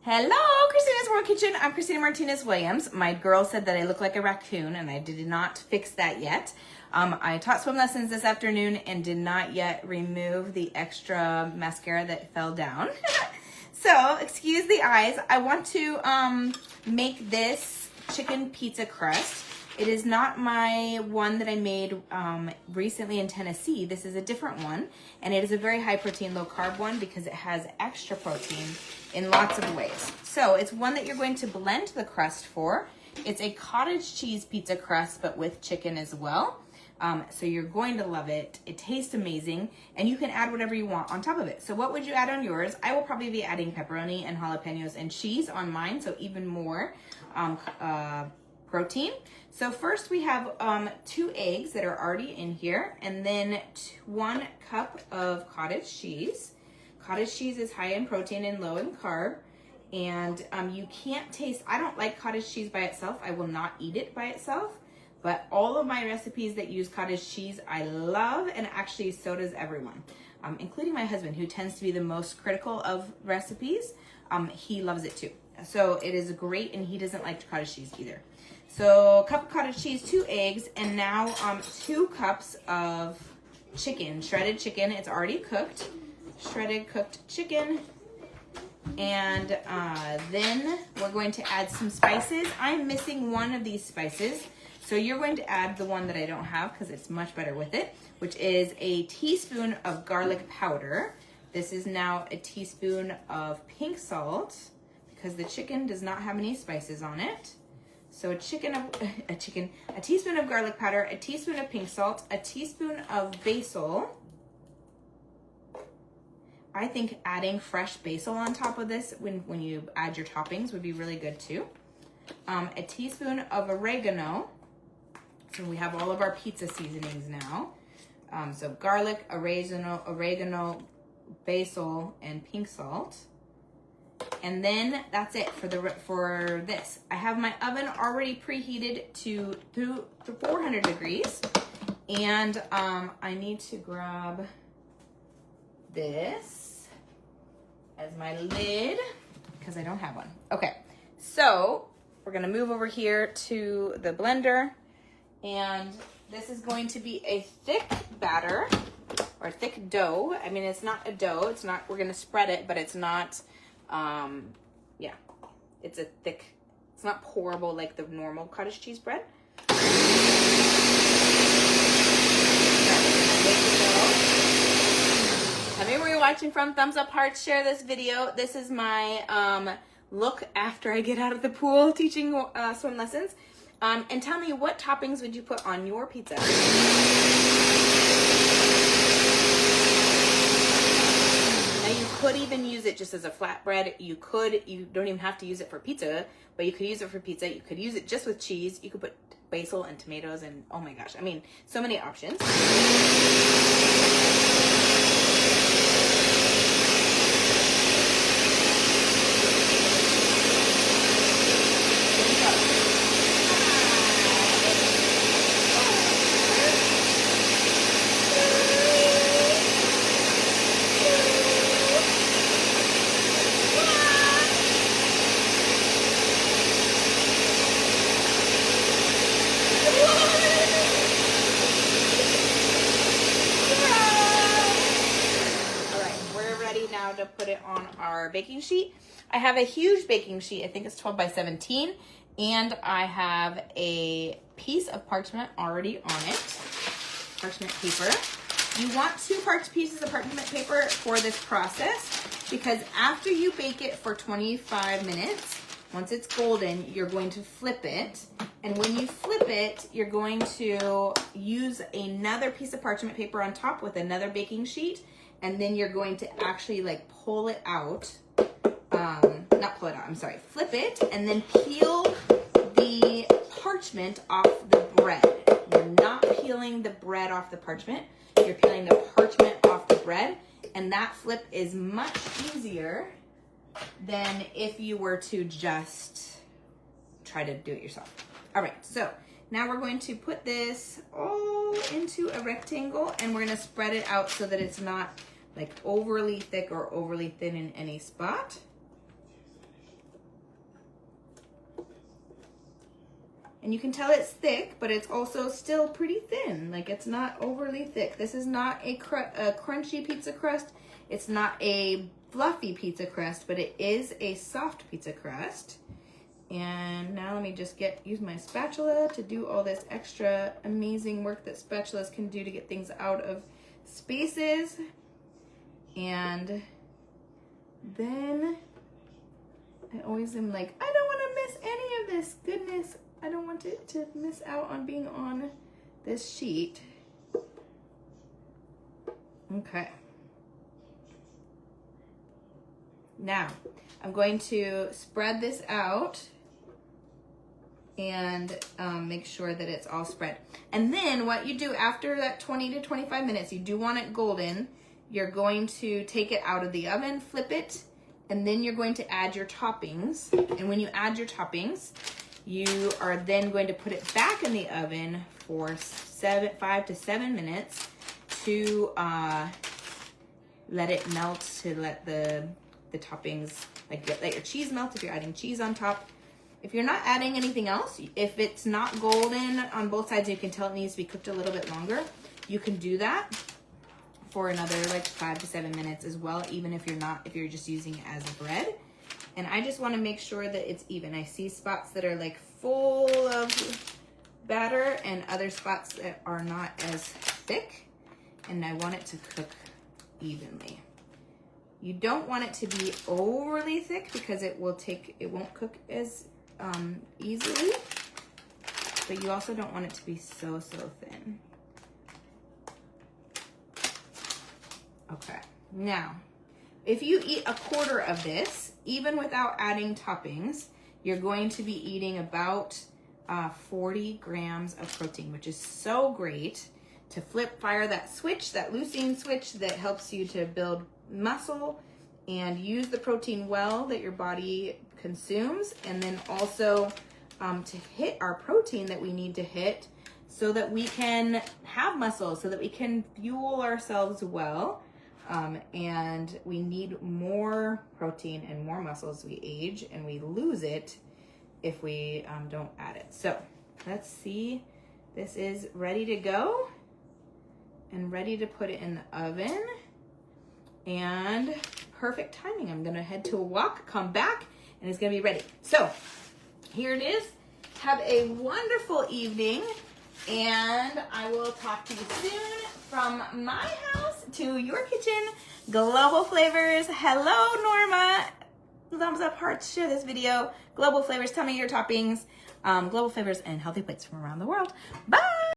Hello, Christina's World Kitchen. I'm Christina Martinez-Williams. My girl said that I look like a raccoon, and I did not fix that yet. I taught swim lessons this afternoon and did not yet remove the extra mascara that fell down. So, excuse the eyes. I want to make this chicken pizza crust. It is not my one that I made recently in Tennessee. This is a different one, and it is a very high protein, low carb one because it has extra protein in lots of ways. So it's one that you're going to blend the crust for. It's a cottage cheese pizza crust, but with chicken as well. So you're going to love it. It tastes amazing, and you can add whatever you want on top of it. So what would you add on yours? I will probably be adding pepperoni and jalapenos and cheese on mine, so even more protein. So first we have 2 eggs that are already in here, and then 1 cup of cottage cheese. Cottage cheese is high in protein and low in carb, and you can't taste, I don't like cottage cheese by itself. I will not eat it by itself, but all of my recipes that use cottage cheese I love, and actually so does everyone, including my husband, who tends to be the most critical of recipes. He loves it too. So it is great, and he doesn't like cottage cheese either. So a cup of cottage cheese, 2 eggs, and now 2 cups of chicken, shredded chicken. It's already cooked, shredded cooked chicken. And then we're going to add some spices. I'm missing one of these spices, so you're going to add the one that I don't have because it's much better with it, which is a teaspoon of garlic powder. This is now a teaspoon of pink salt because the chicken does not have any spices on it. So a teaspoon of garlic powder, a teaspoon of pink salt, a teaspoon of basil. I think adding fresh basil on top of this when you add your toppings would be really good too. A teaspoon of oregano. So we have all of our pizza seasonings now. So garlic, oregano, basil, and pink salt. And then that's it for this. I have my oven already preheated to 400 degrees, and I need to grab this as my lid because I don't have one. Okay, so we're gonna move over here to the blender, and this is going to be a thick batter or thick dough. I mean, it's not a dough. It's not. We're gonna spread it, but it's not. Yeah, it's a thick. It's not pourable like the normal cottage cheese bread. Tell me where you're watching from. Thumbs up, hearts, share this video. This is my look after I get out of the pool teaching swim lessons. And tell me, what toppings would you put on your pizza? Now you could even use it just as a flatbread. You don't even have to use it for pizza, but you could use it for pizza. You could use it just with cheese. You could put basil and tomatoes and, oh my gosh, I mean, so many options. To put it on our baking sheet. I have a huge baking sheet. I think it's 12 by 17, and I have a piece of parchment already on it, parchment paper. You want 2 pieces of parchment paper for this process because after you bake it for 25 minutes, once it's golden, you're going to flip it, and when you flip it, you're going to use another piece of parchment paper on top with another baking sheet, and then you're going to actually like pull it out, not pull it out, I'm sorry, flip it, and then peel the parchment off the bread. You're not peeling the bread off the parchment, you're peeling the parchment off the bread, and that flip is much easier than if you were to just try to do it yourself. All right, so now we're going to put this all into a rectangle, and we're gonna spread it out so that it's not like overly thick or overly thin in any spot. And you can tell it's thick, but it's also still pretty thin. Like, it's not overly thick. This is not a crunchy pizza crust. It's not a fluffy pizza crust, but it is a soft pizza crust. And now let me just use my spatula to do all this extra amazing work that spatulas can do to get things out of spaces. And then I always am like, I don't want to miss any of this. Goodness, I don't want it to miss out on being on this sheet. Okay. Now, I'm going to spread this out and make sure that it's all spread. And then what you do after that 20 to 25 minutes, you do want it golden. You're going to take it out of the oven, flip it, and then you're going to add your toppings. And when you add your toppings, you are then going to put it back in the oven for 5 to 7 minutes to let it melt, to let the toppings, like let your cheese melt if you're adding cheese on top. If you're not adding anything else, if it's not golden on both sides, you can tell it needs to be cooked a little bit longer. You can do that for another like 5 to 7 minutes as well, even if you're just using it as a bread. And I just want to make sure that it's even. I see spots that are like full of batter and other spots that are not as thick, and I want it to cook evenly. You don't want it to be overly thick because it won't cook as easily, but you also don't want it to be so thin. Okay, now, if you eat a quarter of this, even without adding toppings, you're going to be eating about 40 grams of protein, which is so great to fire that switch, that leucine switch that helps you to build muscle and use the protein well that your body consumes, and then also to hit our protein that we need to hit so that we can have muscle, so that we can fuel ourselves well. And we need more protein and more muscle as we age, and we lose it if we don't add it. So let's see, this is ready to go and ready to put it in the oven. And perfect timing. I'm gonna head to a walk, come back, and it's gonna be ready. So here it is. Have a wonderful evening, and I will talk to you soon from my house to your kitchen. Global Flavors. Hello, Norma. Thumbs up, hearts, share this video. Global Flavors, tell me your toppings. Global Flavors and healthy plates from around the world. Bye.